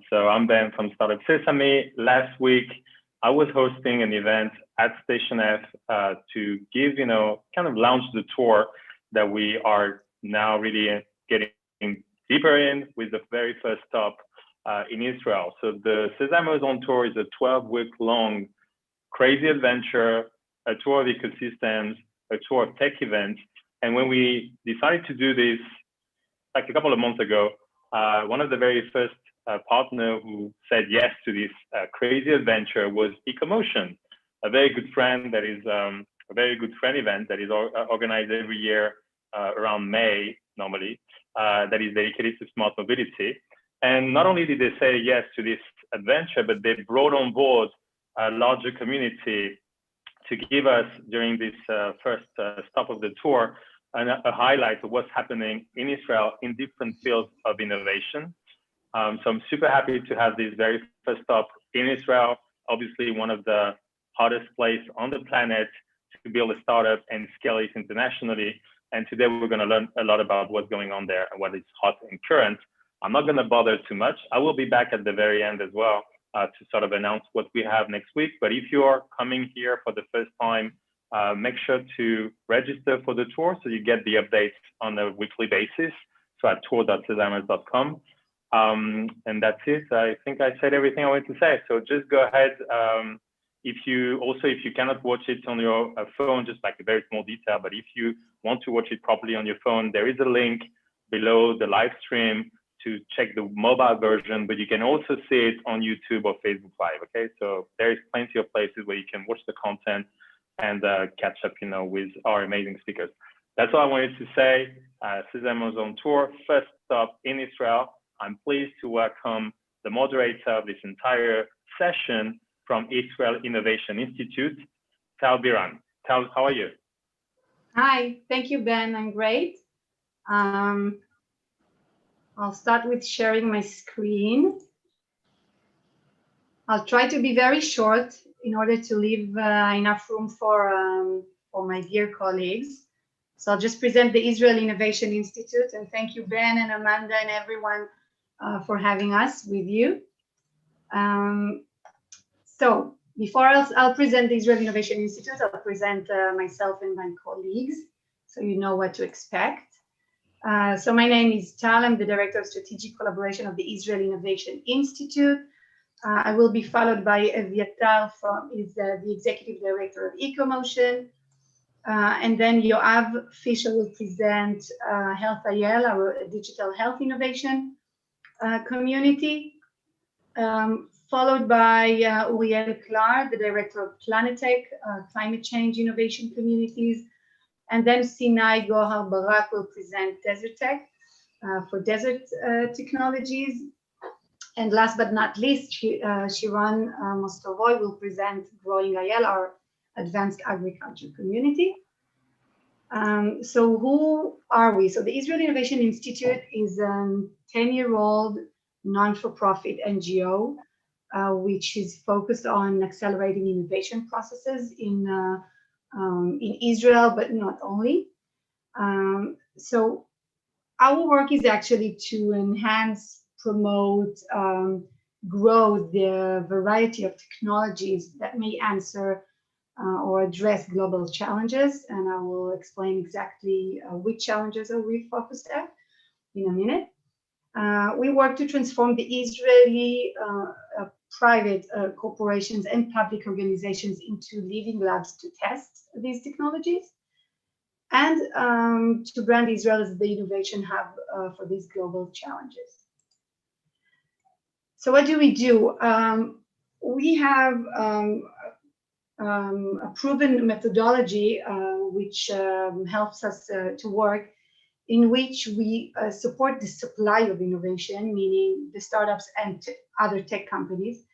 So I'm Ben from Startup Sesame. Last week, I was hosting an event at Station F to give, kind of launch the tour that we are now really getting deeper in with the very first stop in Israel. So the Sesamers on Tour is a 12-week-long crazy adventure, a tour of ecosystems, a tour of tech events. And when we decided to do this, like a couple of months ago, one of the very first partner who said yes to this crazy adventure was EcoMotion, a very good friend that is a very good friend event that is organized every year around May normally, that is dedicated to smart mobility. And not only did they say yes to this adventure, but they brought on board a larger community to give us during this first stop of the tour a highlight of what's happening in Israel in different fields of innovation. So I'm super happy to have this very first stop in Israel, obviously one of the hottest places on the planet to build a startup and scale it internationally. And today we're going to learn a lot about what's going on there and what is hot and current. I'm not going to bother too much. I will be back at the very end as well to sort of announce what we have next week. But if you're coming here for the first time, make sure to register for the tour so you get the updates on a weekly basis. So at tour.sesamers.com. And that's it. I think I said everything I wanted to say. So just go ahead. If you cannot watch it on your phone, just like a very small detail, but if you want to watch it properly on your phone, there is a link below the live stream to check the mobile version, but you can also see it on YouTube or Facebook Live. Okay, so there is plenty of places where you can watch the content and catch up, with our amazing speakers. That's all I wanted to say. Sesamers on Tour, first stop in Israel. I'm pleased to welcome the moderator of this entire session from Israel Innovation Institute, Tal Biran. Tal, how are you? Hi, thank you, Ben. I'm great. I'll start with sharing my screen. I'll try to be very short in order to leave enough room for my dear colleagues. So I'll just present the Israel Innovation Institute, and thank you, Ben and Amanda and everyone for having us with you. So before I'll present the Israel Innovation Institute, I'll present myself and my colleagues so you know what to expect. So my name is Tal. I'm the Director of Strategic Collaboration of the Israel Innovation Institute. I will be followed by Eviatar, the Executive Director of EcoMotion. And then Yoav Fisher will present HealthIL, our digital health innovation community, followed by Uriel Klar, the Director of PLANETech, Climate Change Innovation Communities. And then Sinai, Gohar, Barak will present DeserTech for desert technologies. And last but not least, Shiran Mostovoy will present GrowingIL, our advanced agriculture community. So who are we? So the Israel Innovation Institute is a 10-year-old non-for-profit NGO, which is focused on accelerating innovation processes in Israel, but not only. So our work is actually to enhance, promote, grow the variety of technologies that may answer or address global challenges. And I will explain exactly which challenges are we focused at in a minute. We work to transform the Israeli private corporations and public organizations into living labs to test these technologies and to brand Israel as the innovation hub for these global challenges. So what do? We have a proven methodology which helps us to work, in which we support the supply of innovation, meaning the startups and other tech companies.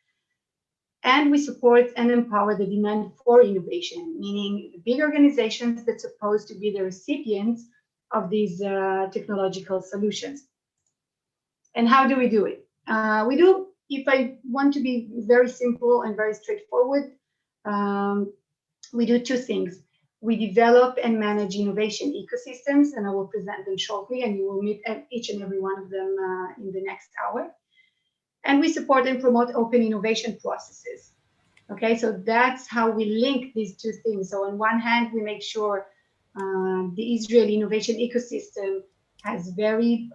And we support and empower the demand for innovation, meaning the big organizations that's supposed to be the recipients of these technological solutions. And how do we do it? If I want to be very simple and very straightforward, we do two things. We develop and manage innovation ecosystems, and I will present them shortly, and you will meet each and every one of them in the next hour. And we support and promote open innovation processes. Okay, so that's how we link these two things. So on one hand, we make sure the Israeli innovation ecosystem has very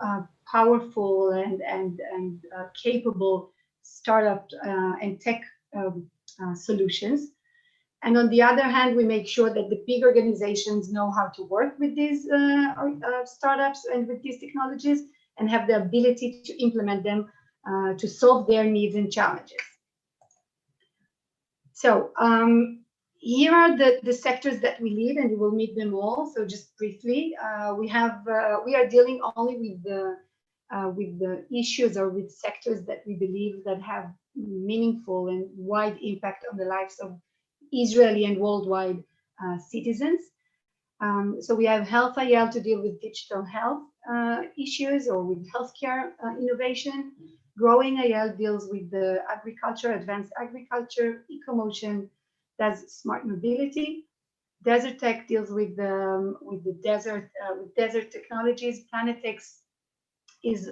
powerful and capable startup and tech solutions. And on the other hand, we make sure that the big organizations know how to work with these startups and with these technologies and have the ability to implement them to solve their needs and challenges. So here are the sectors that we lead, and you will meet them all. So just briefly, we are dealing only with the issues or with sectors that we believe that have meaningful and wide impact on the lives of Israeli and worldwide citizens. So we have HealthIL to deal with digital health issues or with healthcare innovation. GrowingIL deals with the agriculture, advanced agriculture. EcoMotion does smart mobility. DeserTech deals with the desert technologies. PLANETech is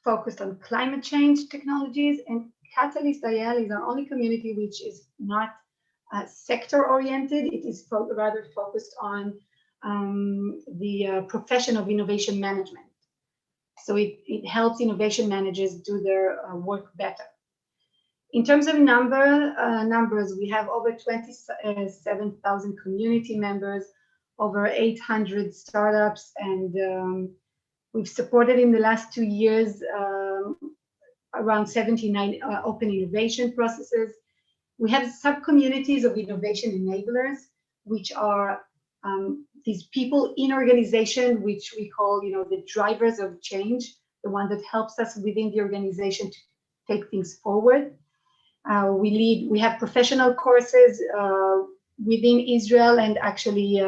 focused on climate change technologies, and HealthIL is our only community which is not sector oriented. It is rather focused on the profession of innovation management. So it helps innovation managers do their work better. In terms of numbers, we have over 27,000 community members, over 800 startups, and we've supported in the last 2 years around 79 open innovation processes. We have sub-communities of innovation enablers, which are these people in organization, which we call, the drivers of change, the one that helps us within the organization to take things forward. We have professional courses within Israel, and actually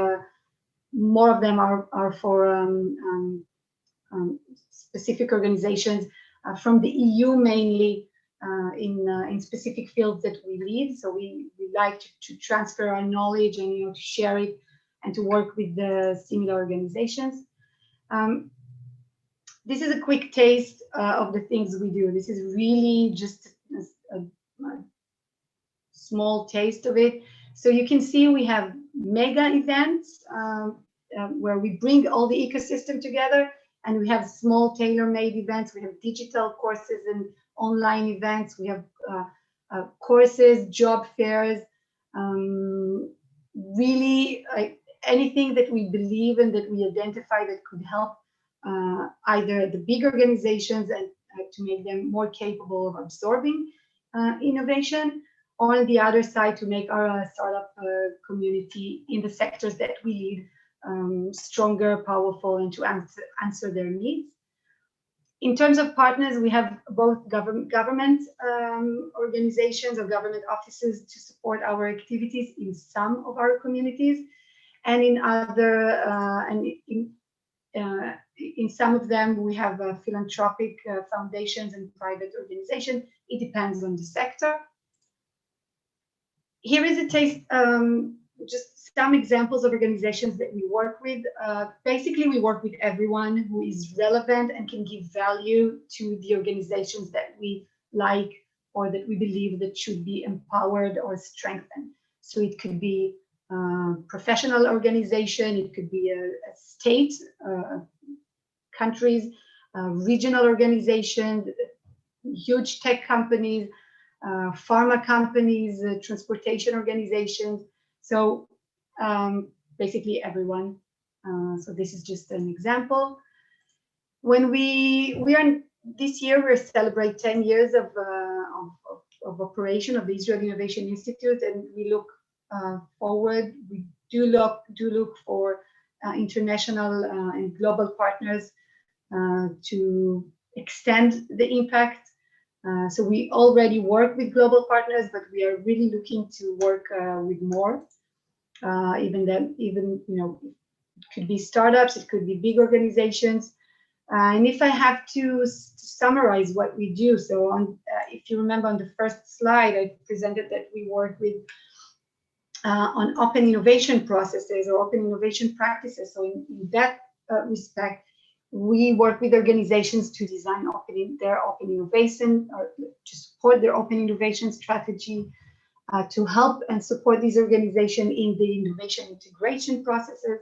more of them are for specific organizations from the EU mainly, in specific fields that we lead. So we like to transfer our knowledge and to share it and to work with the similar organizations. This is a quick taste of the things we do. This is really just a small taste of it. So you can see we have mega events where we bring all the ecosystem together, and we have small tailor-made events. We have digital courses and online events. We have courses, job fairs, really anything that we believe in, that we identify that could help either the big organizations and to make them more capable of absorbing innovation, or on the other side to make our startup community in the sectors that we lead stronger, powerful, and to answer their needs. In terms of partners, we have both government organizations or government offices to support our activities in some of our communities, and in other, in some of them, we have philanthropic foundations and private organizations. It depends on the sector. Here is a taste, just some examples of organizations that we work with. Basically, we work with everyone who is relevant and can give value to the organizations that we like or that we believe that should be empowered or strengthened. So it could be a professional organization, it could be a state, countries, regional organizations, huge tech companies, pharma companies, transportation organizations. So basically everyone. So this is just an example. When we are this year, we're celebrate 10 years of operation of the Israel Innovation Institute, and we look forward. We do look for international and global partners to extend the impact. So we already work with global partners, but we are really looking to work with more. Even it could be startups, it could be big organizations. And if I have to summarize what we do, so if you remember on the first slide, I presented that we work with on open innovation processes or open innovation practices. So in that respect, We work with organizations to design their open innovation, or to support their open innovation strategy, to help and support these organizations in the innovation integration processes.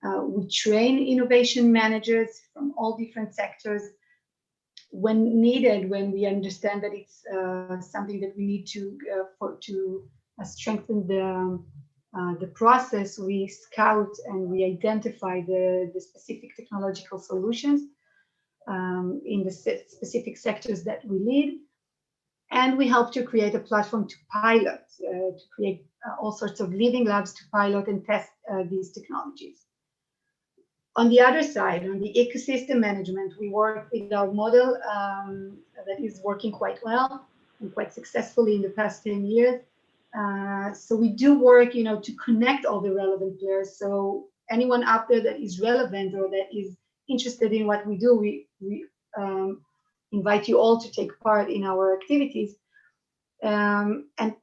We train innovation managers from all different sectors. When needed, when we understand that it's something that we need to strengthen the process, we scout and we identify the specific technological solutions in the specific sectors that we lead. And we help to create a platform to pilot, to create all sorts of living labs to pilot and test these technologies. On the other side, on the ecosystem management, we work with our model that is working quite well and quite successfully in the past 10 years. So we do work, to connect all the relevant players. So anyone out there that is relevant or that is interested in what we do, we invite you all to take part in our activities. And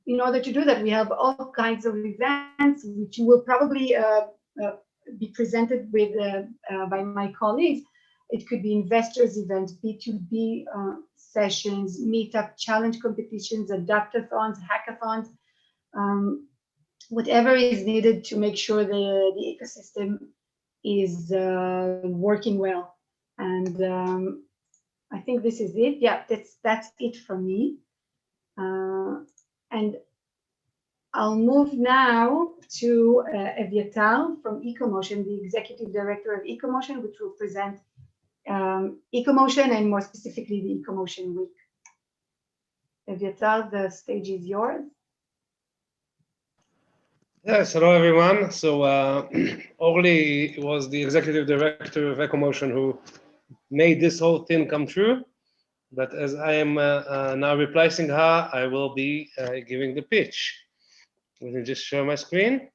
in order to do that, we have all kinds of events, which will probably be presented with by my colleagues. It could be investors events, B2B sessions, meetup, challenge competitions, adaptathons, hackathons, whatever is needed to make sure the ecosystem is working well. And I think this is it. Yeah, that's it from me. And I'll move now to Eviatar from EcoMotion, the Executive Director of EcoMotion, which will present EcoMotion and more specifically the EcoMotion Week. Eviatar, the stage is yours. Yes, hello everyone. So Orly was the Executive Director of EcoMotion who made this whole thing come true. But as I am now replacing her, I will be giving the pitch. Let me just share my screen.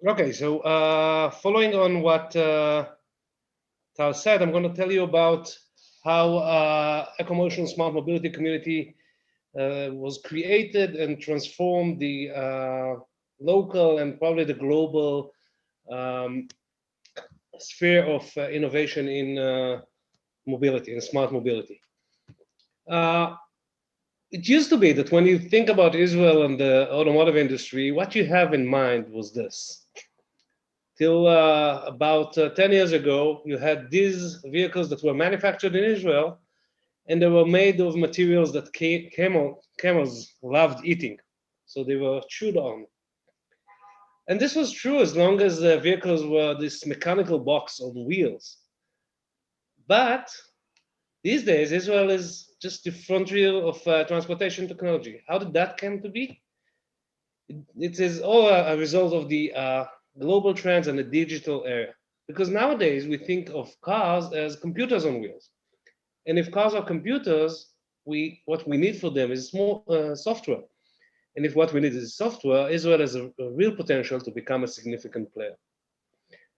Okay, so following on what Tal said, I'm going to tell you about how EcoMotion Smart Mobility Community was created and transformed the local and probably the global sphere of innovation in mobility, in smart mobility. It used to be that when you think about Israel and the automotive industry, what you have in mind was this. Till about 10 years ago, you had these vehicles that were manufactured in Israel, and they were made of materials that camels loved eating. So they were chewed on. And this was true as long as the vehicles were this mechanical box on wheels. But these days, Israel is just the frontier of transportation technology. How did that come to be? It is all a result of the global trends and the digital era. Because nowadays, we think of cars as computers on wheels. And if cars are computers, what we need for them is more software. And if what we need is software, Israel has a real potential to become a significant player.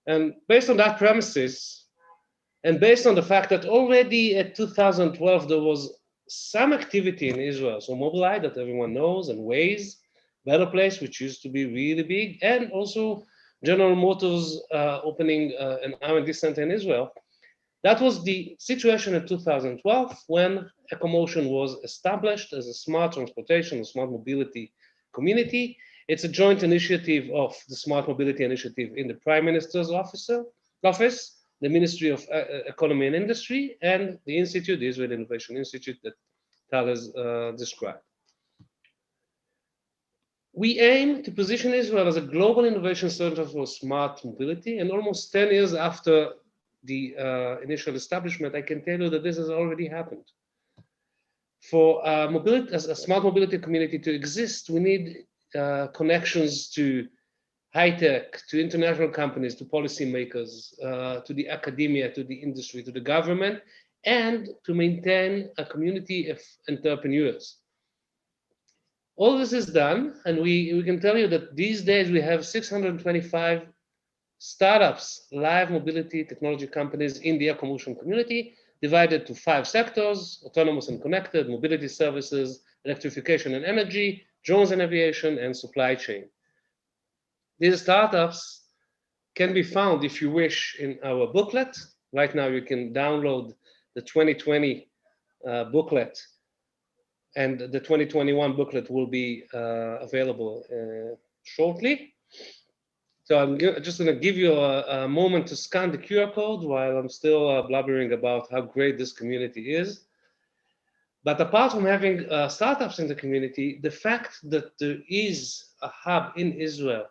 And based on that premises, and based on the fact that already at 2012, there was some activity in Israel. So Mobileye, that everyone knows, and Waze, Better Place, which used to be really big, and also General Motors opening an R&D center in Israel. That was the situation in 2012 when EcoMotion was established as a smart transportation, a smart mobility community. It's a joint initiative of the Smart Mobility Initiative in the Prime Minister's office, the Ministry of Economy and Industry, and the Institute, the Israel Innovation Institute that Tal has described. We aim to position Israel as a global innovation center for smart mobility, and almost 10 years after the initial establishment, I can tell you that this has already happened. For mobility, as a smart mobility community to exist, we need connections to high-tech, to international companies, to policymakers, to the academia, to the industry, to the government, and to maintain a community of entrepreneurs. All this is done, and we can tell you that these days we have 625 startups, live mobility technology companies in the EcoMotion community, divided to 5 sectors: autonomous and connected, mobility services, electrification and energy, drones and aviation, and supply chain. These startups can be found, if you wish, in our booklet. Right now, you can download the 2020 booklet, and the 2021 booklet will be available shortly. So I'm just going to give you a moment to scan the QR code while I'm still blabbering about how great this community is. But apart from having startups in the community, the fact that there is a hub in Israel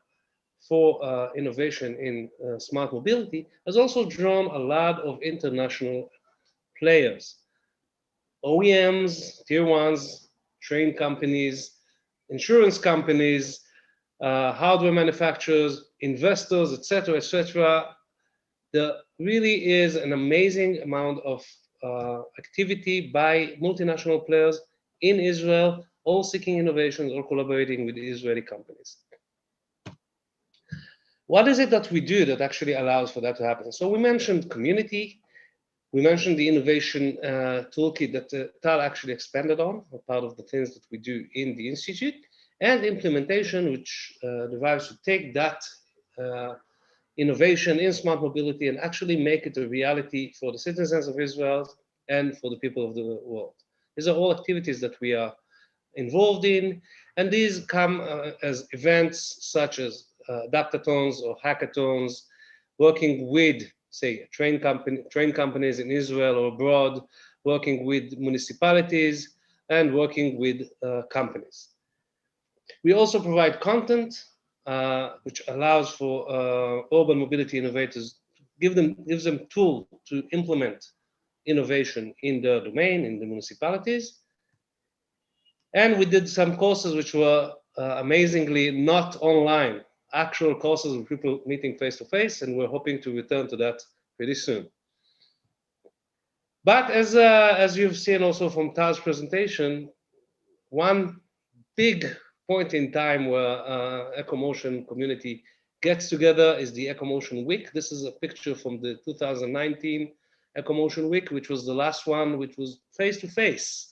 for innovation in smart mobility has also drawn a lot of international players, OEMs, tier ones, train companies, insurance companies, hardware manufacturers, investors, etc., etc. There really is an amazing amount of activity by multinational players in Israel, all seeking innovations or collaborating with Israeli companies. What is it that we do that actually allows for that to happen? So we mentioned community. We mentioned the innovation toolkit that Tal actually expanded on, part of the things that we do in the Institute, and implementation, which derives to take that innovation in smart mobility and actually make it a reality for the citizens of Israel and for the people of the world. These are all activities that we are involved in, and these come as events such as adaptathons or hackathons, working with, say, train companies in Israel or abroad, working with municipalities, and working with companies. We also provide content which allows for urban mobility innovators, gives them tool to implement innovation in their domain, in the municipalities. And we did some courses which were amazingly not online, actual courses with people meeting face to face, and we're hoping to return to that pretty soon. But as you've seen also from Tal's presentation, one big point in time where EcoMotion community gets together is the EcoMotion Week. This is a picture from the 2019 EcoMotion Week, which was the last one, which was face to face.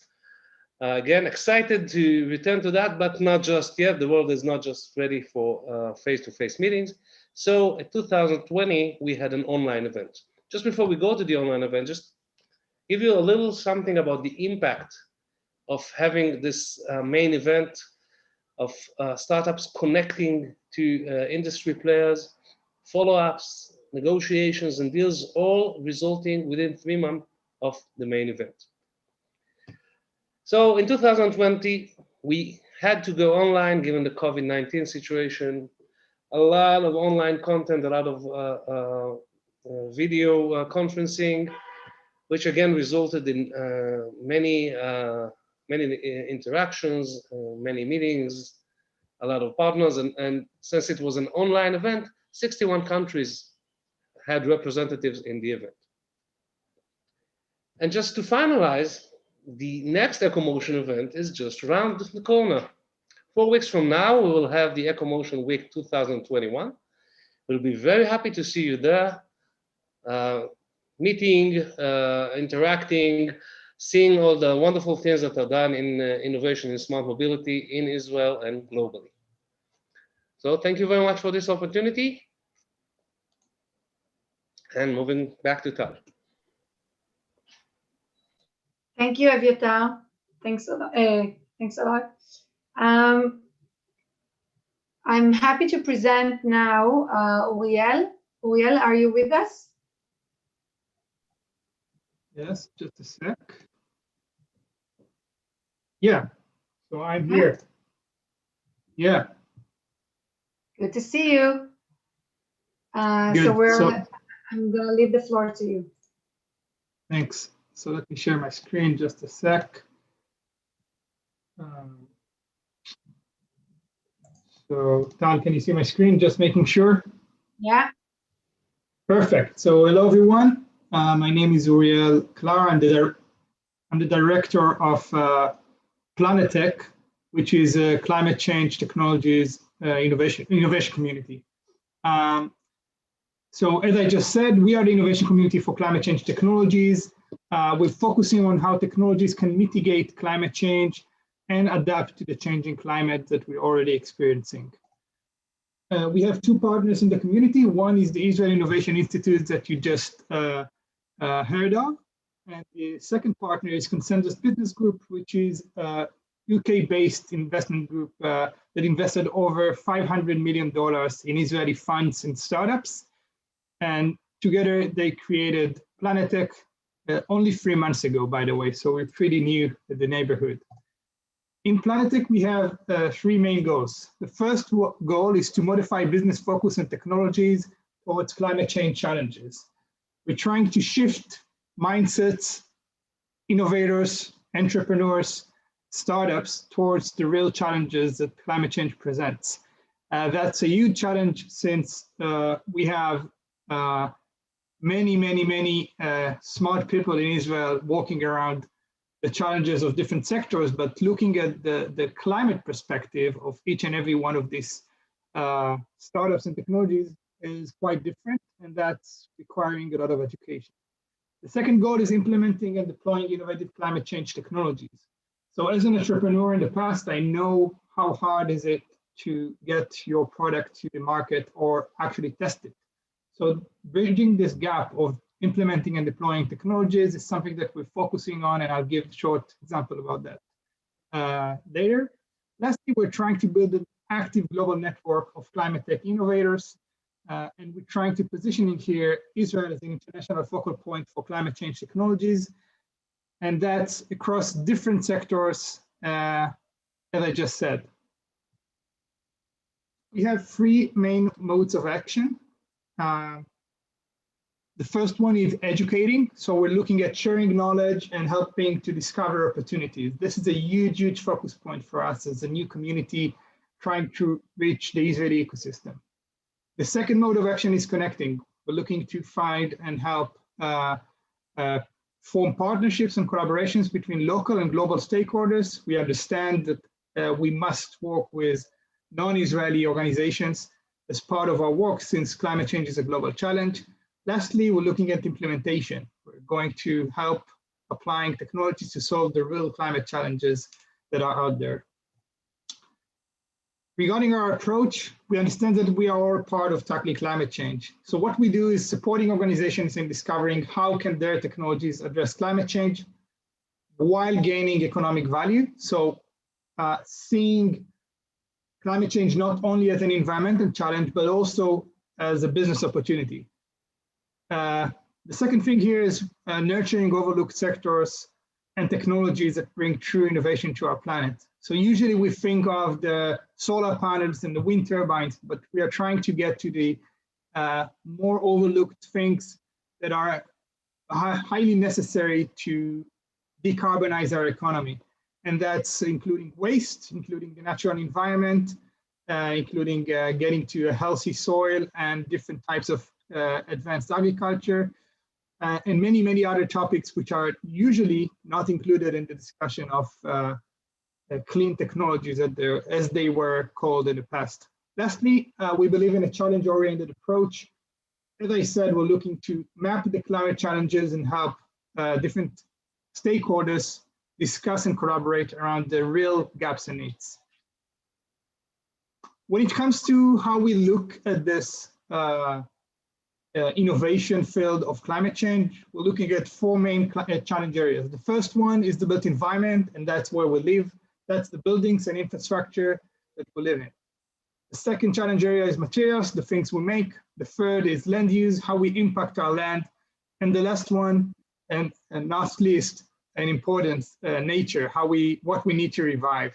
Again, excited to return to that, but not just yet. The world is not just ready for face-to-face meetings. So in 2020, we had an online event. Just before we go to the online event, just give you a little something about the impact of having this main event of startups connecting to industry players, follow-ups, negotiations, and deals, all resulting within 3 months of the main event. So in 2020, we had to go online given the COVID-19 situation. A lot of online content, a lot of video conferencing, which again resulted in many interactions, many meetings, a lot of partners. And since it was an online event, 61 countries had representatives in the event. And just to finalize, the next EcoMotion event is just around the corner. 4 weeks from now, we will have the EcoMotion Week 2021. We'll be very happy to see you there, meeting, interacting, seeing all the wonderful things that are done in innovation in smart mobility in Israel and globally. So thank you very much for this opportunity. And moving back to Tal. Thank you, Eviatar. Thanks a lot. Thanks a lot. I'm happy to present now Uriel. Uriel, are you with us? Yes, just a sec. Yeah, so I'm here. Yeah. Good to see you. I'm gonna leave the floor to you. Thanks. So let me share my screen just a sec. So Tal, can you see my screen? Just making sure. Yeah. Perfect. So hello everyone. My name is Uriel Klar. I'm the director of PLANETech, which is a climate change technologies innovation community. So as I just said, we are the innovation community for climate change technologies. We're focusing on how technologies can mitigate climate change and adapt to the changing climate that we're already experiencing. We have two partners in the community. One is the Israel Innovation Institute that you just heard of. And the second partner is Consensus Business Group, which is a UK-based investment group that invested over $500 million in Israeli funds and startups. And together they created PLANETech only 3 months ago, by the way. So we're pretty new to the neighborhood. In PLANETech, we have 3 main goals. The first goal is to modify business focus and technologies towards climate change challenges. We're trying to shift mindsets, innovators, entrepreneurs, startups towards the real challenges that climate change presents. That's a huge challenge since we have many smart people in Israel walking around the challenges of different sectors, but looking at the climate perspective of each and every one of these startups and technologies is quite different, and that's requiring a lot of education. The second goal is implementing and deploying innovative climate change technologies. So as an entrepreneur in the past, I know how hard is it to get your product to the market or actually test it. So bridging this gap of implementing and deploying technologies is something that we're focusing on, and I'll give a short example about that later. Lastly, we're trying to build an active global network of climate tech innovators, and we're trying to position in here Israel as an international focal point for climate change technologies, and that's across different sectors, as I just said. We have 3 main modes of action. The first one is educating. So we're looking at sharing knowledge and helping to discover opportunities. This is a huge focus point for us as a new community trying to reach the Israeli ecosystem. The second mode of action is connecting. We're looking to find and help form partnerships and collaborations between local and global stakeholders. We understand that we must work with non-Israeli organizations as part of our work, since climate change is a global challenge. Lastly, we're looking at implementation. We're going to help applying technologies to solve the real climate challenges that are out there. Regarding our approach, we understand that we are all part of tackling climate change. So what we do is supporting organizations in discovering how can their technologies address climate change while gaining economic value. So seeing climate change not only as an environmental challenge, but also as a business opportunity. The second thing here is nurturing overlooked sectors and technologies that bring true innovation to our planet. So usually we think of the solar panels and the wind turbines, but we are trying to get to the more overlooked things that are highly necessary to decarbonize our economy. And that's including waste, including the natural environment, including getting to a healthy soil and different types of advanced agriculture, and many other topics which are usually not included in the discussion of clean technologies as they were called in the past. Lastly, we believe in a challenge-oriented approach. As I said, we're looking to map the climate challenges and help different stakeholders discuss and collaborate around the real gaps and needs. When it comes to how we look at this innovation field of climate change, we're looking at 4 main challenge areas. The first one is the built environment, and that's where we live. That's the buildings and infrastructure that we live in. The second challenge area is materials, the things we make. The third is land use, how we impact our land. And the last one, and not least, an important nature, what we need to revive.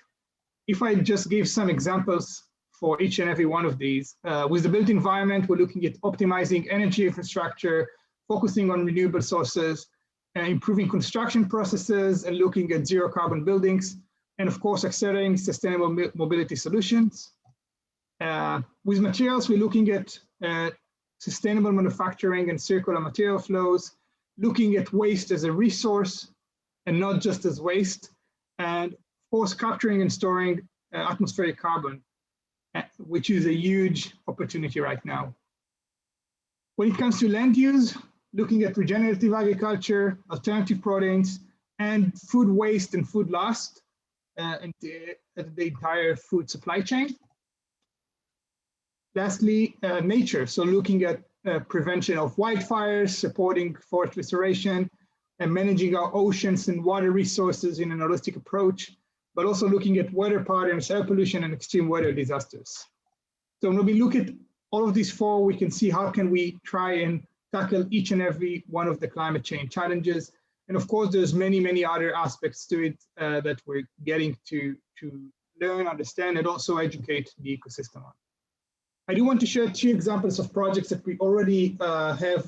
If I just give some examples for each and every one of these. With the built environment, we're looking at optimizing energy infrastructure, focusing on renewable sources, improving construction processes, and looking at zero carbon buildings, and of course, accelerating sustainable mobility solutions. With materials, we're looking at sustainable manufacturing and circular material flows, looking at waste as a resource and not just as waste, and of course, capturing and storing atmospheric carbon, which is a huge opportunity right now. When it comes to land use, looking at regenerative agriculture, alternative proteins, and food waste and food loss, and the entire food supply chain. lastly, nature. So looking at prevention of wildfires, supporting forest restoration, and managing our oceans and water resources in an holistic approach, but also looking at weather patterns, air pollution, and extreme weather disasters. So when we look at all of these four, we can see how can we try and tackle each and every one of the climate change challenges. And of course, there's many, many other aspects to it that we're getting to learn, understand, and also educate the ecosystem on. I do want to share 2 examples of projects that we already have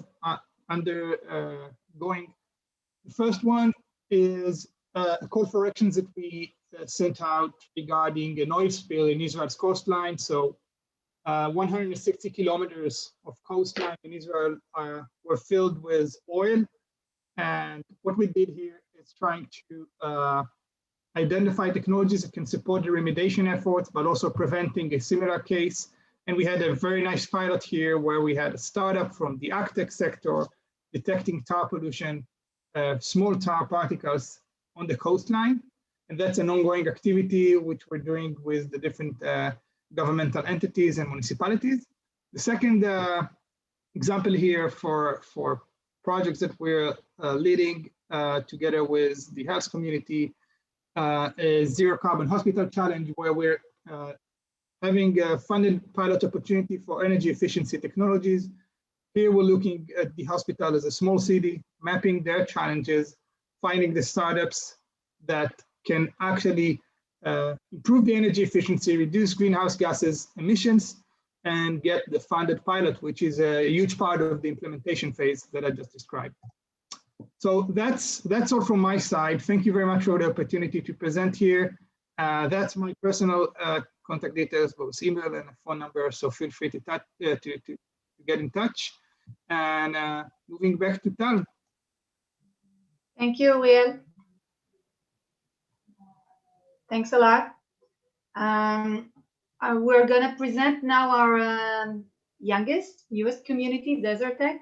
undergoing. The first one is a call for actions that we sent out regarding an oil spill in Israel's coastline. So 160 kilometers of coastline in Israel were filled with oil. And what we did here is trying to identify technologies that can support the remediation efforts, but also preventing a similar case. And we had a very nice pilot here where we had a startup from the Agtech sector detecting tar pollution, small tar particles on the coastline. And that's an ongoing activity which we're doing with the different governmental entities and municipalities. The second example here for projects that we're leading together with the health community is Zero Carbon Hospital Challenge, where we're having a funded pilot opportunity for energy efficiency technologies. Here we're looking at the hospital as a small city, mapping their challenges, finding the startups that can actually improve the energy efficiency, reduce greenhouse gases emissions, and get the funded pilot, which is a huge part of the implementation phase that I just described. So that's all from my side. Thank you very much for the opportunity to present here. That's my personal contact details, both email and a phone number. So feel free to get in touch. And moving back to Tal. Thank you, Uriel. Thanks a lot. We're going to present now our youngest, newest community, DeserTech.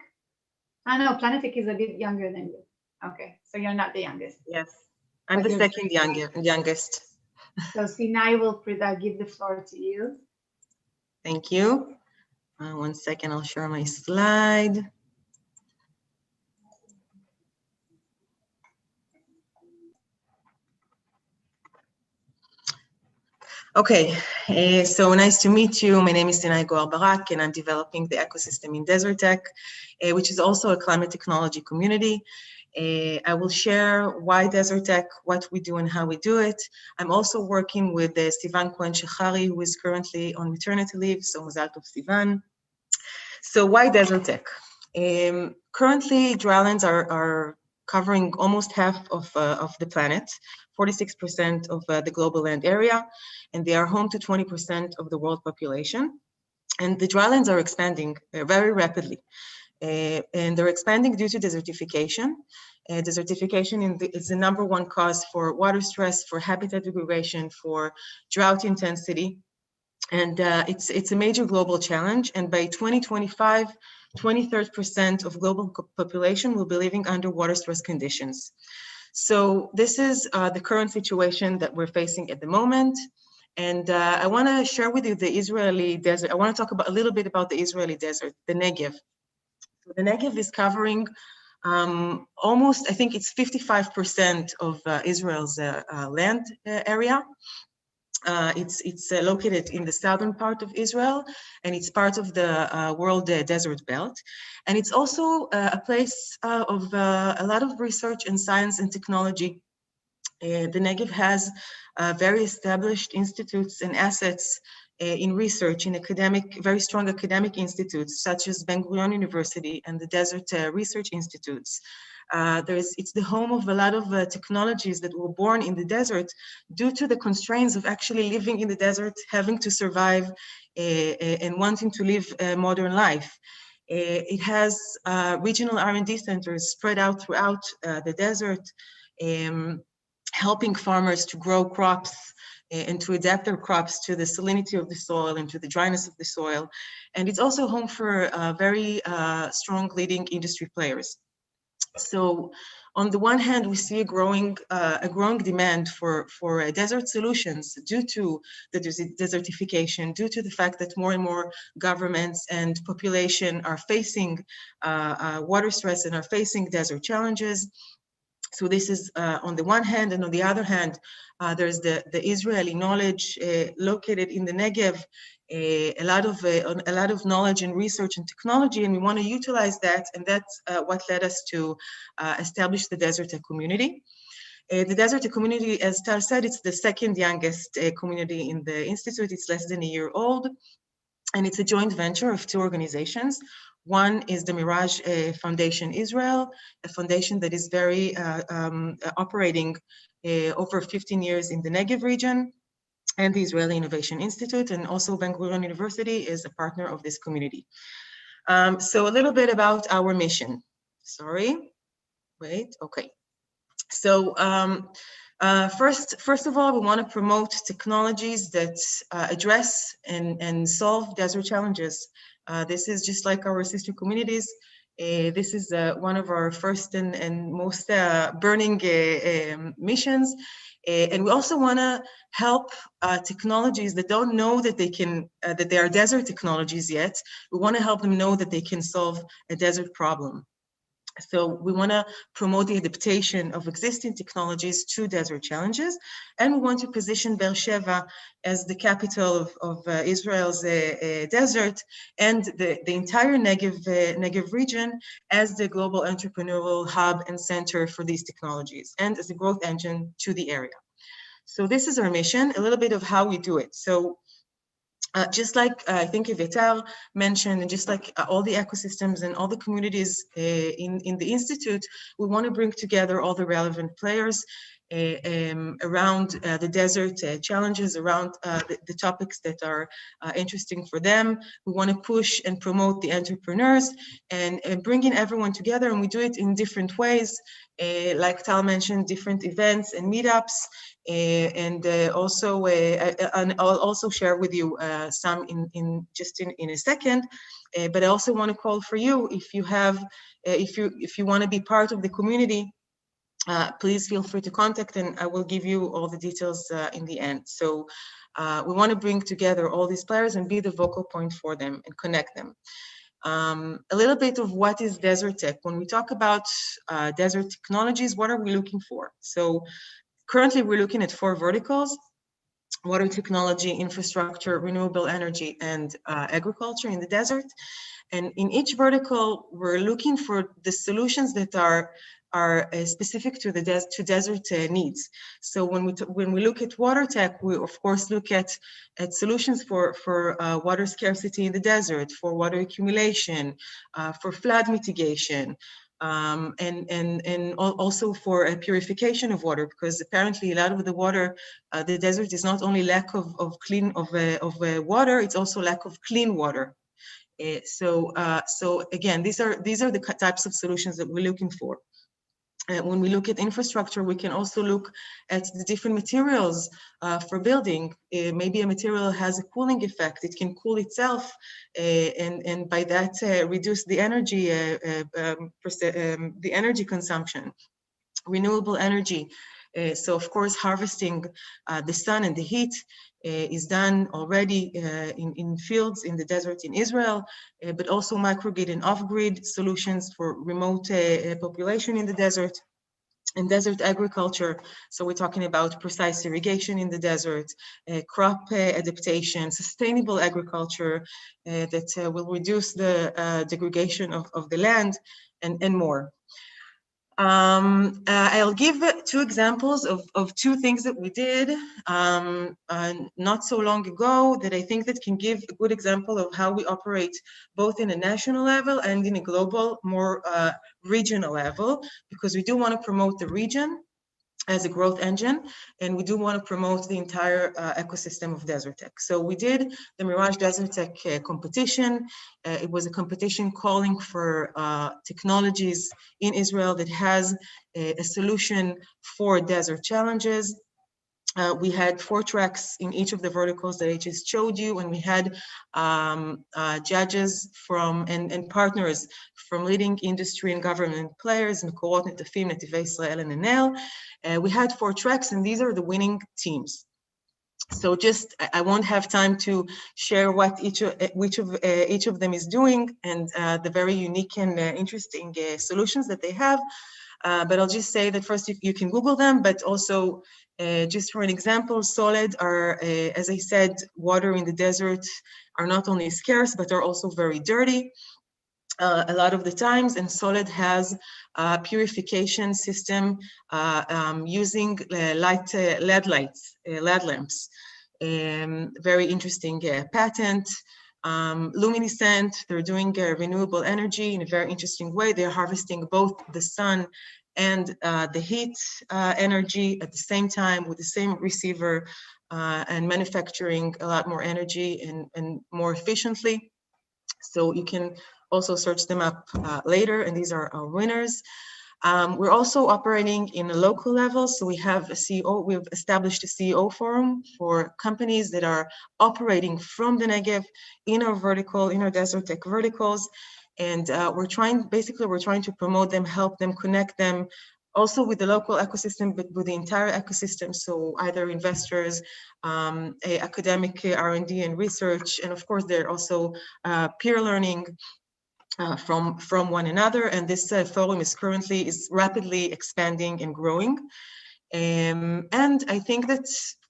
I know PLANETech is a bit younger than you. Okay, so you're not the youngest. Yes, I'm the second youngest. So Sinai will give the floor to you. Thank you. 1 second, I'll share my slide. Okay, so nice to meet you. My name is Sinai Barak, and I'm developing the ecosystem in DeserTech, which is also a climate technology community. I will share why DeserTech, what we do and how we do it. I'm also working with Sivan Cohen-Shechari, who is currently on maternity leave, so Mazal Tov Sivan. So why DeserTech? Currently, drylands are covering almost half of the planet, 46% of the global land area, and they are home to 20% of the world population. And the drylands are expanding very rapidly. And they're expanding due to desertification. Desertification is the #1 cause for water stress, for habitat degradation, for drought intensity. And it's a major global challenge. And by 2025, 23% of global population will be living under water stress conditions. So this is the current situation that we're facing at the moment. And I want to share with you the Israeli desert. I want to talk a little bit about the Israeli desert, the Negev. So the Negev is covering almost, I think it's 55% of Israel's land area. It's located in the southern part of Israel, and it's part of the world desert belt. And it's also a place of a lot of research and science and technology. The Negev has very established institutes and assets in research, in very strong academic institutes, such as Ben-Gurion University and the Desert Research Institutes. It's the home of a lot of technologies that were born in the desert due to the constraints of actually living in the desert, having to survive and wanting to live a modern life. It has regional R&D centers spread out throughout the desert, helping farmers to grow crops and to adapt their crops to the salinity of the soil and to the dryness of the soil. And it's also home for very strong leading industry players. So on the one hand, we see a growing demand for desert solutions due to the desertification, due to the fact that more and more governments and population are facing water stress and are facing desert challenges. So this is on the one hand, and on the other hand, there's the Israeli knowledge located in the Negev, a lot of knowledge and research and technology, and we want to utilize that, and that's what led us to establish the DeserTech community. The DeserTech community, as Tal said, it's the second youngest community in the Institute. It's less than a year old, and it's a joint venture of two organizations. One is the Merage Foundation Israel, a foundation that is very operating over 15 years in the Negev region, and the Israeli Innovation Institute, and also Ben-Gurion University is a partner of this community. So a little bit about our mission. Sorry, wait, okay. So first of all, we want to promote technologies that address and solve desert challenges. This is just like our sister communities. This is one of our first and most burning missions. And we also want to help technologies that don't know that they can, that they are desert technologies yet. We want to help them know that they can solve a desert problem. So we want to promote the adaptation of existing technologies to desert challenges, and we want to position Beersheba as the capital of Israel's desert, and the entire Negev region as the global entrepreneurial hub and center for these technologies, and as a growth engine to the area. So this is our mission, a little bit of how we do it. So just like I think Eviatar mentioned, and just like all the ecosystems and all the communities in the Institute, we want to bring together all the relevant players around the desert challenges, around the topics that are interesting for them. We want to push and promote the entrepreneurs and bringing everyone together, and we do it in different ways. Like Tal mentioned, different events and meetups, and I'll also share with you some in a second. But I also want to call for you, if you have, if you want to be part of the community, please feel free to contact, and I will give you all the details in the end. So we want to bring together all these players and be the vocal point for them and connect them. A little bit of what is DeserTech. When we talk about desert technologies, what are we looking for? So currently we're looking at 4 verticals: water technology, infrastructure, renewable energy, and agriculture in the desert. And in each vertical, we're looking for the solutions that are specific to the desert needs. So when we look at water tech, we of course look at solutions for water scarcity in the desert, for water accumulation, for flood mitigation, and also for a purification of water, because apparently a lot of the water, the desert is not only lack of water, it's also lack of clean water. So again, these are the types of solutions that we're looking for. When we look at infrastructure, we can also look at the different materials for building. Maybe a material has a cooling effect; it can cool itself, and by that reduce the energy consumption. Renewable energy. So of course, harvesting the sun and the heat is done already in fields in the desert in Israel, but also microgrid and off-grid solutions for remote population in the desert, and desert agriculture. So we're talking about precise irrigation in the desert, crop adaptation, sustainable agriculture that will reduce the degradation of the land, and more. I'll give 2 examples of 2 things that we did not so long ago that I think that can give a good example of how we operate both in a national level and in a global, more regional level, because we do want to promote the region as a growth engine, and we do want to promote the entire ecosystem of DeserTech. So we did the Merage DeserTech competition. It was a competition calling for technologies in Israel that has a solution for desert challenges. We had 4 tracks in each of the verticals that I just showed you, and we had judges from and partners from leading industry and government players, Makorot, Netafim, Netivei Israel, and Enel. We had 4 tracks, and these are the winning teams. So just, I won't have time to share what each of them is doing and the very unique and interesting solutions that they have. But I'll just say that first you can Google them, but also just for an example, Solid are, as I said, water in the desert are not only scarce, but are also very dirty a lot of the times, and Solid has a purification system using LED lamps. Very interesting patent. Luminescent, they're doing renewable energy in a very interesting way. They're harvesting both the sun and the heat energy at the same time with the same receiver and manufacturing a lot more energy and more efficiently. So you can also search them up later, and these are our winners. We're also operating in a local level, so we have a CEO, we've established a CEO forum for companies that are operating from the Negev in our vertical, in our DeserTech verticals, and we're trying to promote them, help them, connect them, also with the local ecosystem, but with the entire ecosystem, so either investors, academic R&D and research, and of course they're also peer learning from one another, and this forum is rapidly expanding and growing. And I think that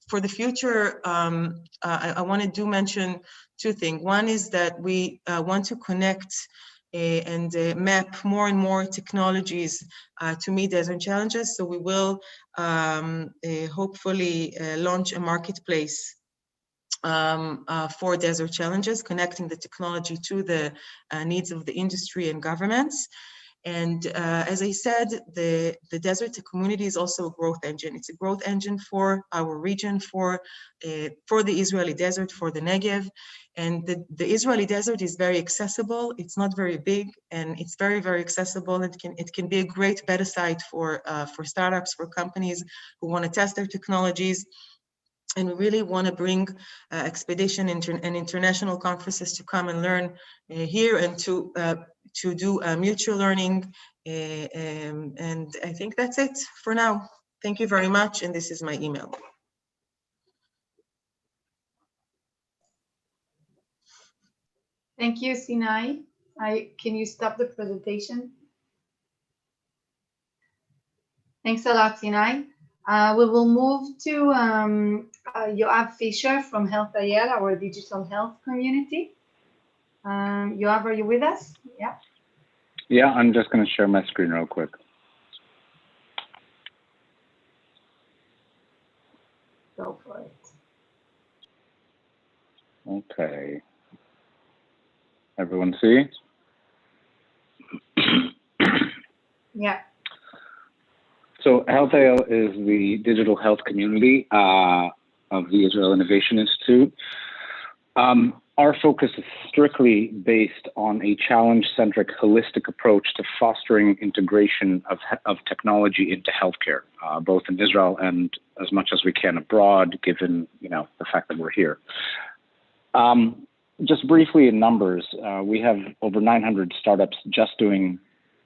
for the future, I want to mention 2 things. One is that we want to connect and map more and more technologies to meet desert challenges. So we will hopefully launch a marketplace for desert challenges, connecting the technology to the needs of the industry and governments. And as I said, the DeserTech community is also a growth engine. It's a growth engine for our region, for the Israeli desert, for the Negev. And the Israeli desert is very accessible. It's not very big, and it's very, very accessible. It can be a great beta site for startups, for companies who want to test their technologies. And we really want to bring expedition and international conferences to come and learn here and to do mutual learning. And I think that's it for now. Thank you very much. And this is my email. Thank you, Sinai. Can you stop the presentation? Thanks a lot, Sinai. We will move to Yoav Fisher from HealthIL, our digital health community. Yoav, are you with us? Yeah. Yeah, I'm just going to share my screen real quick. Go for it. Okay. Everyone see? Yeah. So HealthIL is the digital health community of the Israel Innovation Institute. Our focus is strictly based on a challenge-centric, holistic approach to fostering integration of technology into healthcare, both in Israel and as much as we can abroad, given the fact that we're here. Just briefly in numbers, we have over 900 startups just doing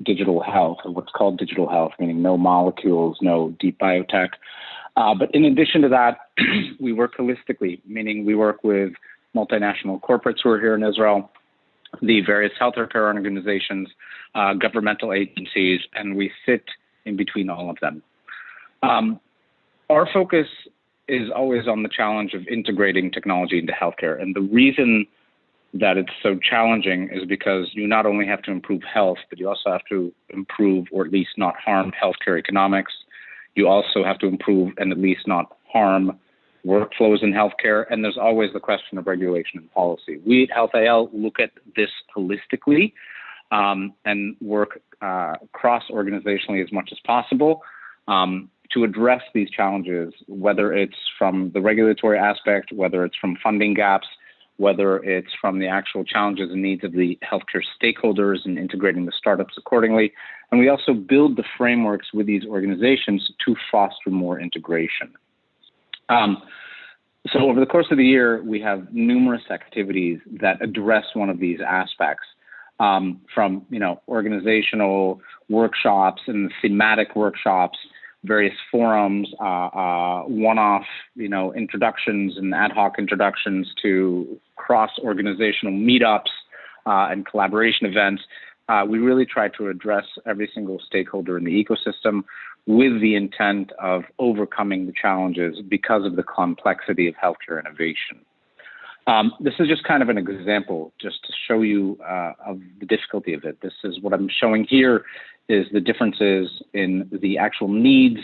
digital health, or what's called digital health, meaning no molecules, no deep biotech. But in addition to that, we work holistically, meaning we work with multinational corporates who are here in Israel, the various healthcare organizations, governmental agencies, and we sit in between all of them. Our focus is always on the challenge of integrating technology into healthcare. And the reason that it's so challenging is because you not only have to improve health, but you also have to improve, or at least not harm, healthcare economics. You also have to improve and at least not harm workflows in healthcare. And there's always the question of regulation and policy. We at HealthIL look at this holistically and work cross-organizationally as much as possible to address these challenges, whether it's from the regulatory aspect, whether it's from funding gaps, whether it's from the actual challenges and needs of the healthcare stakeholders and integrating the startups accordingly. And we also build the frameworks with these organizations to foster more integration. So over the course of the year, we have numerous activities that address one of these aspects, from organizational workshops and thematic workshops, various forums, one-off introductions and ad hoc introductions to cross-organizational meetups and collaboration events. We really try to address every single stakeholder in the ecosystem with the intent of overcoming the challenges because of the complexity of healthcare innovation. This is just kind of an example just to show you of the difficulty of it. This is what I'm showing here is the differences in the actual needs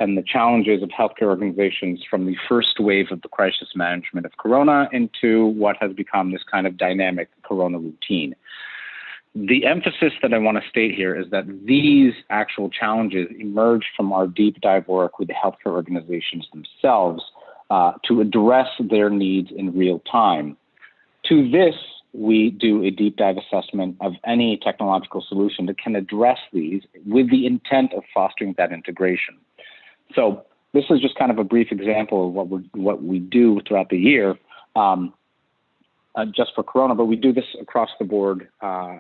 and the challenges of healthcare organizations from the first wave of the crisis management of Corona into what has become this kind of dynamic Corona routine. The emphasis that I want to state here is that these actual challenges emerged from our deep dive work with the healthcare organizations themselves to address their needs in real time. To this, we do a deep dive assessment of any technological solution that can address these with the intent of fostering that integration. So this is just kind of a brief example of what we do throughout the year. Just for Corona, but we do this across the board,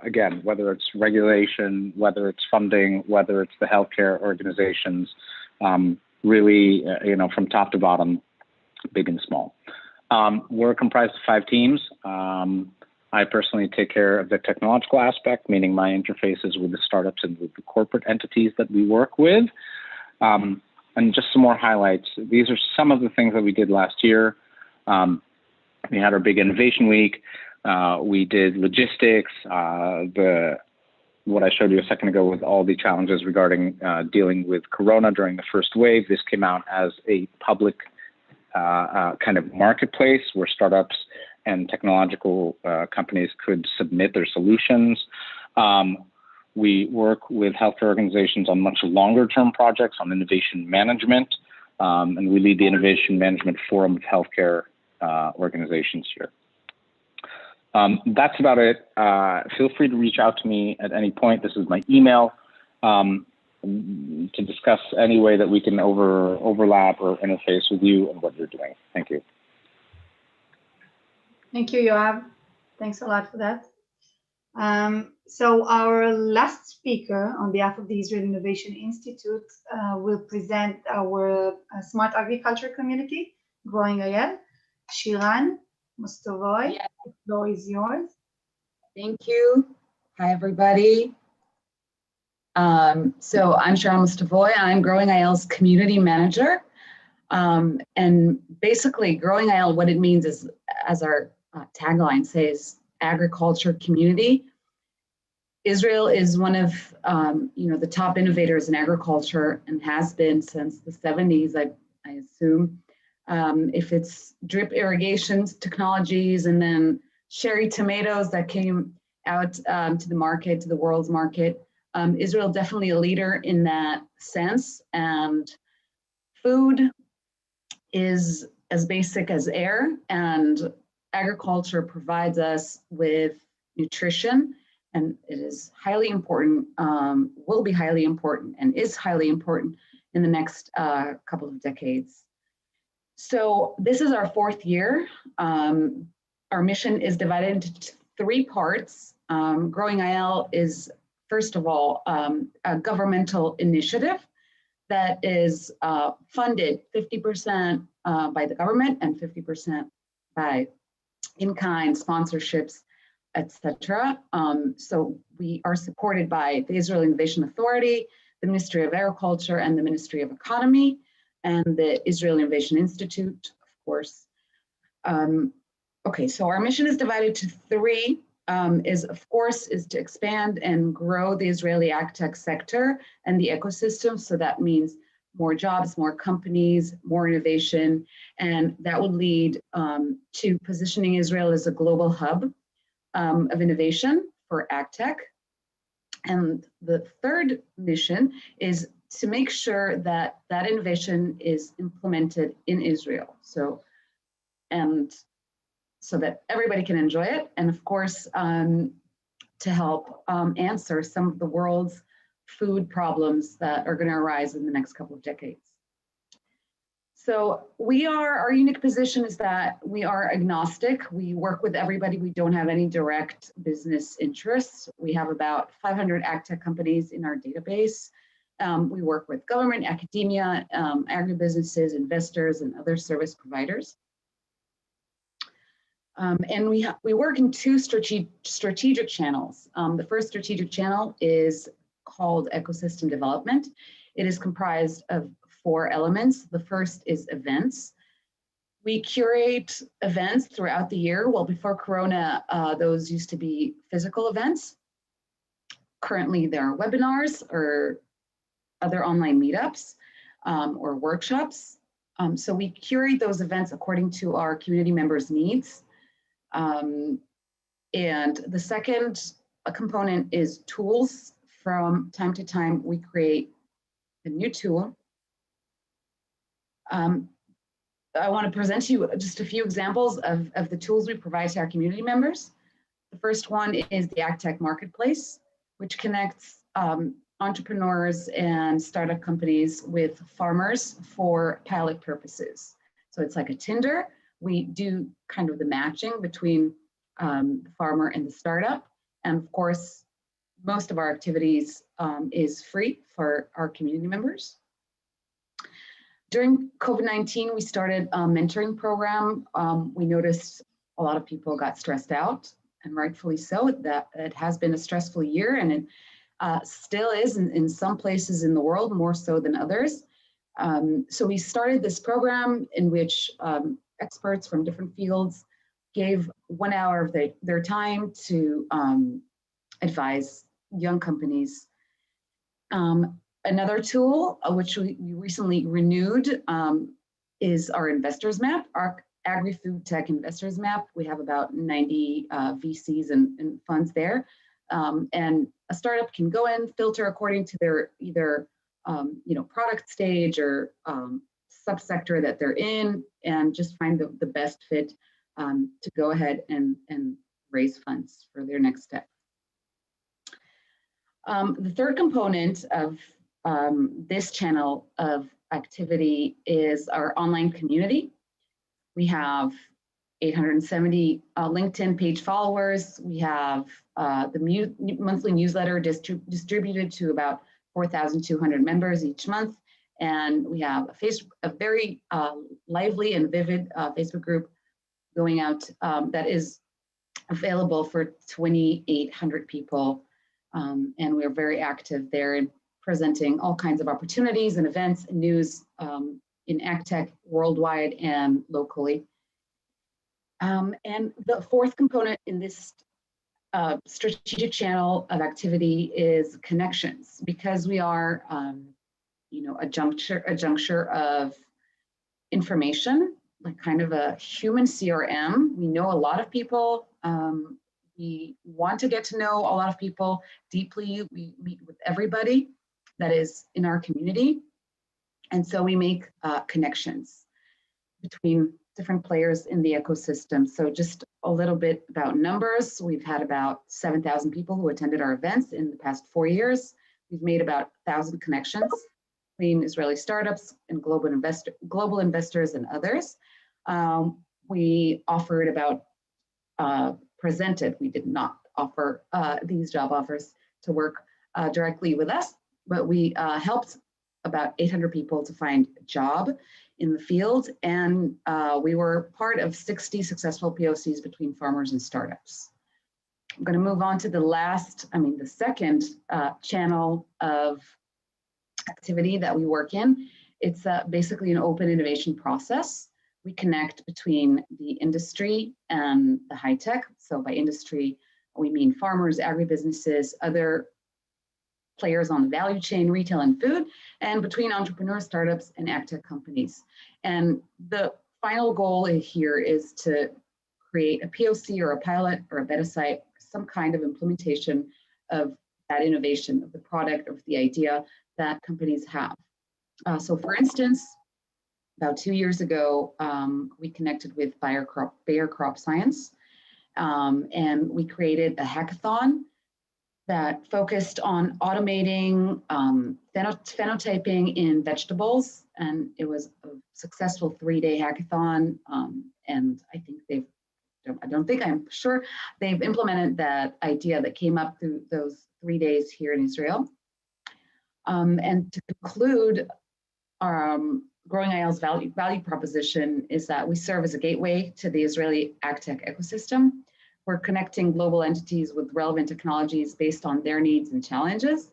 again, whether it's regulation, whether it's funding, whether it's the healthcare organizations, really, from top to bottom, big and small. We're comprised of 5 teams. I personally take care of the technological aspect, meaning my interfaces with the startups and with the corporate entities that we work with. And just some more highlights. These are some of the things that we did last year. We had our big innovation week. We did logistics, what I showed you a second ago with all the challenges regarding dealing with Corona during the first wave. This came out as a public kind of marketplace where startups and technological companies could submit their solutions. We work with healthcare organizations on much longer term projects on innovation management, and we lead the Innovation Management Forum of Healthcare organizations here. That's about it. Feel free to reach out to me at any point. This is my email to discuss any way that we can overlap or interface with you and what you're doing. Thank you. Thank you, Yoav. Thanks a lot for that. So our last speaker on behalf of the Israel Innovation Institute will present our smart agriculture community, GrowingIL. Shiran, Mostovoy, yes. The floor is yours. Thank you. Hi, everybody. So I'm Shiran Mostovoy. I'm GrowingIL's community manager. And basically, GrowingIL, what it means is, as our tagline says, agriculture community. Israel is one of the top innovators in agriculture and has been since the 70s, I assume. If it's drip irrigation technologies and then cherry tomatoes that came out to the market, to the world's market, Israel definitely a leader in that sense. And food is as basic as air, and agriculture provides us with nutrition, and it is highly important, will be highly important, and is highly important in the next couple of decades. So this is our 4th year. Our mission is divided into 3 parts. GrowingIL is, first of all, a governmental initiative that is funded 50% by the government and 50% by in-kind sponsorships, etc. So we are supported by the Israel Innovation Authority, the Ministry of Agriculture, and the Ministry of Economy, and the Israel Innovation Institute, of course. Okay, so our mission is divided to 3. Is to expand and grow the Israeli Agtech sector and the ecosystem. So that means more jobs, more companies, more innovation, and that would lead to positioning Israel as a global hub of innovation for Agtech. And the 3rd mission is to make sure that that innovation is implemented in Israel. So that everybody can enjoy it. And of course, to help answer some of the world's food problems that are going to arise in the next couple of decades. So our unique position is that we are agnostic. We work with everybody. We don't have any direct business interests. We have about 500 Agtech companies in our database. We work with government, academia, agribusinesses, investors, and other service providers. And we work in two strategic channels. The first strategic channel is called ecosystem development. It is comprised of 4 elements. The first is events. We curate events throughout the year. Well, before Corona, those used to be physical events. Currently, there are webinars or other online meetups or workshops. So we curate those events according to our community members' needs. And the second component is tools. From time to time, we create a new tool. I want to present to you just a few examples of the tools we provide to our community members. The first one is the Agtech Marketplace, which connects entrepreneurs and startup companies with farmers for pilot purposes. So it's like a Tinder. We do kind of the matching between the farmer and the startup. And of course, most of our activities is free for our community members. During COVID-19, we started a mentoring program. We noticed a lot of people got stressed out, and rightfully so. That it has been a stressful year, and it still is in some places in the world, more so than others. So we started this program in which experts from different fields gave 1 hour of their time to advise young companies. Another tool, which we recently renewed, is our investors map, our Agri Food Tech investors map. We have about 90 VCs and funds there. And a startup can go in, filter according to their either product stage or subsector that they're in, and just find the best fit to go ahead and raise funds for their next step. The third component of this channel of activity is our online community. We have 870 LinkedIn page followers. We have the monthly newsletter distributed to about 4,200 members each month. And we have a very lively and vivid Facebook group going out that is available for 2,800 people. And we're very active there in presenting all kinds of opportunities and events and news in Agtech worldwide and locally. And the fourth component in this strategic channel of activity is connections, because we are, a juncture of information, like kind of a human CRM. We know a lot of people. We want to get to know a lot of people deeply. We meet with everybody that is in our community. And so we make connections between different players in the ecosystem. So just a little bit about numbers. We've had about 7,000 people who attended our events in the past 4 years. We've made about 1,000 connections between Israeli startups and global investors and others. We offered about, presented, we did not offer these job offers to work directly with us, but we helped about 800 people to find a job in the field. And we were part of 60 successful POCs between farmers and startups. I'm going to move on to the second channel of activity that we work in. It's basically an open innovation process. We connect between the industry and the high tech. So by industry, we mean farmers, agribusinesses, other players on the value chain, retail and food, and between entrepreneurs, startups, and Agtech companies. And the final goal here is to create a POC or a pilot or a beta site, some kind of implementation of that innovation, of the product, of the idea that companies have. So for instance, about 2 years ago, we connected with Bayer Crop Science, and we created a hackathon that focused on automating phenotyping in vegetables. And it was a successful 3-day hackathon. And I think I'm sure they've implemented that idea that came up through those 3 days here in Israel. And to conclude, GrowingIL's value proposition is that we serve as a gateway to the Israeli Agtech ecosystem. We're connecting global entities with relevant technologies based on their needs and challenges.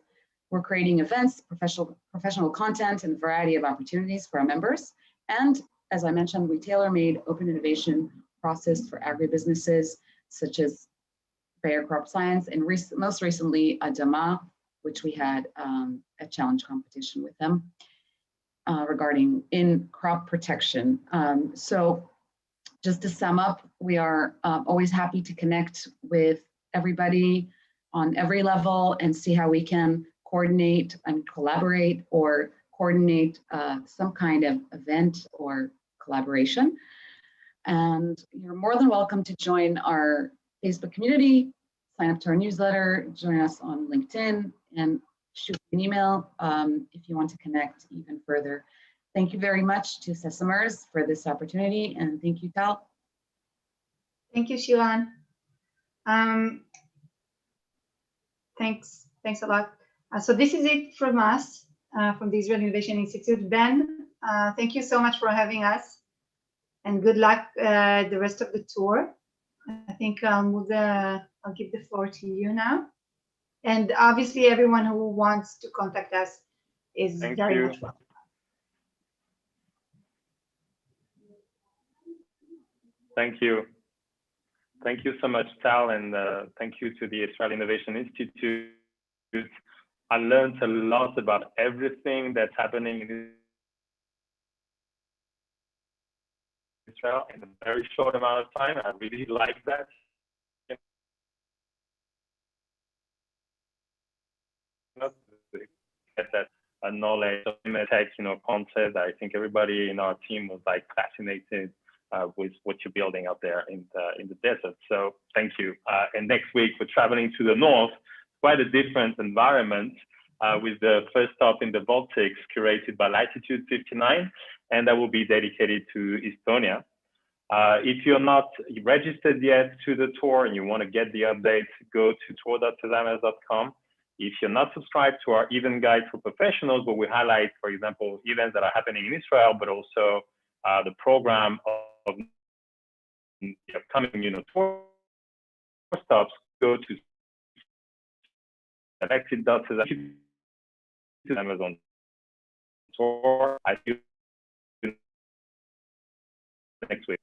We're creating events, professional content, and a variety of opportunities for our members. And as I mentioned, we tailor-made open innovation process for agribusinesses, such as Bayer Crop Science, and most recently, Adama, which we had a challenge competition with them regarding in crop protection. So just to sum up, we are always happy to connect with everybody on every level and see how we can coordinate and collaborate or coordinate some kind of event or collaboration. And you're more than welcome to join our Facebook community, sign up to our newsletter, join us on LinkedIn, and shoot an email if you want to connect even further. Thank you very much to Sesamers for this opportunity, and thank you, Tal. Thank you, Shiran. Thanks a lot. So this is it from us, from the Israel Innovation Institute. Ben, thank you so much for having us, and good luck the rest of the tour. I think I'll give the floor to you now. And obviously, everyone who wants to contact us is very much welcome. Thank you. Thank you so much, Tal, and thank you to the Israel Innovation Institute. I learned a lot about everything that's happening in Israel in a very short amount of time. I really like that. Get that knowledge of tech, concept. I think everybody in our team was like fascinated with what you're building out there in the desert. So thank you. And next week we're traveling to the north, quite a different environment, with the first stop in the Baltics, curated by Latitude 59, and that will be dedicated to Estonia. If you're not registered yet to the tour and you want to get the updates, go to tour.sesamers.com. If you're not subscribed to our event guide for professionals, where we highlight, for example, events that are happening in Israel, but also the program of the upcoming tour stops, go to Amazon tour. I see you next week.